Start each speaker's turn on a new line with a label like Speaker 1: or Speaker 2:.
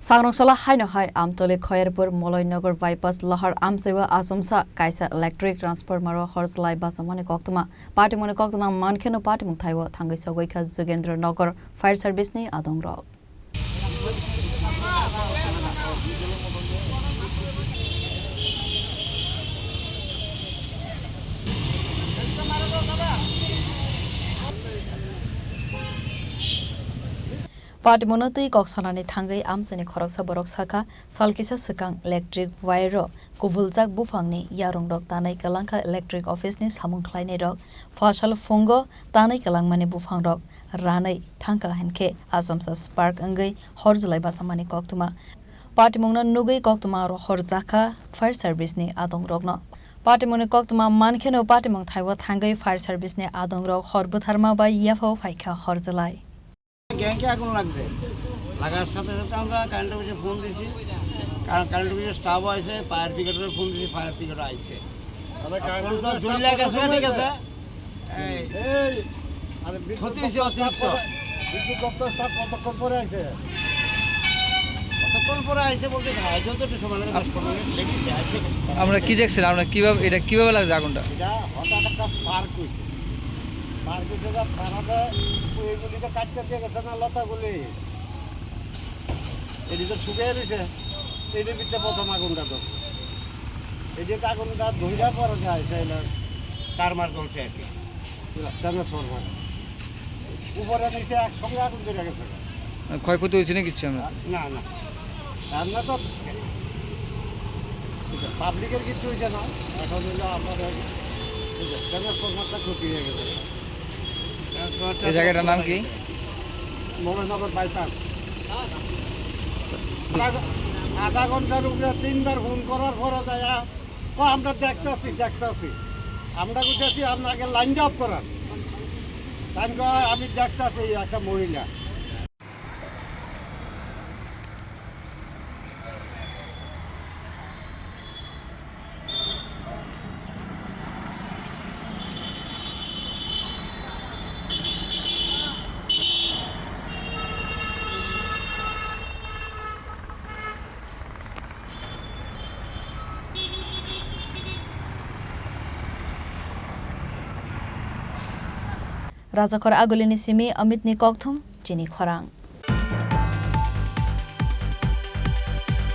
Speaker 1: Sangrongsola haino hai amtole khoyerpur Moloynagar bypass lahar amsewa asumsa kaisa electric transformer horslai basamane koktuma party mone koktuma mankheno party mung thaiwo thangai sogoi kha Jogendra Nagar fire service ni adongrok Party monotei koksanani thangai amsani khoroksa borok saka salkisa sekang electric wire kubuljak bufangni yarongrok tanai kalangka electric office ni samung khlainai rok fasal fungo tanai kalangmani bufangrok ranai thangka henke asomsa spark angai horjlai basamani koktuma party mongna nugai koktuma ro horjaka fire service ni adongrokno party mone koktuma mankheno party mong thaiwa thangai fire service ni adongrok horbutharma bai yafo phaikha horjlai
Speaker 2: গ্যাংকে আগুন লাগছে লাগার সাথে সাথে আমরা current অফিসে phone দিয়েছি current অফিসের staff আছে ফায়ার ব্রিগেডের ফোন দিয়েছি ফায়ার ব্রিগেড আসছে কতক্ষণ পরে আসে বলতে
Speaker 3: আমরা কি দেখছিলাম আমরা কিভাবে লাগছে আগুনটা
Speaker 2: এটা হঠাৎ একটা স্পার্ক হয়েছে এইগুলিতে কাটতে দিয়ে গেছে না লতাগুলি এদিকে শুকিয়ে রয়েছে এটির ভিতরে প্রথম আগুনটা ধরছে এদিকে আগুনটা ধৈরা পরে যায় চার মাস চলছে আর কি ট্রান্সফরমার উপরে নিচে একসঙ্গে আগুন ধরে গেছে
Speaker 3: ক্ষয়ক্ষতি হয়েছে না কিছু আমরা
Speaker 2: না না আমরা তো পাবলিকের কিছু হয়েছে না এখন হইলো আপনাদের ট্রান্সফরমারটা ক্ষতি হয়ে গেছে
Speaker 3: এই জায়গাটার নাম কি
Speaker 2: মলোয়নগর বাইপাস আধা ঘন্টার উপরে 3বার ফোন করার পরে যায় আমরা দেখতেছি আমরা বুঝতেছি আপনাকে লাইন অফ করার আমি দেখতেছি একটা মহিলা
Speaker 1: Rajakor agulini simi Amit ni kokthum chini khorang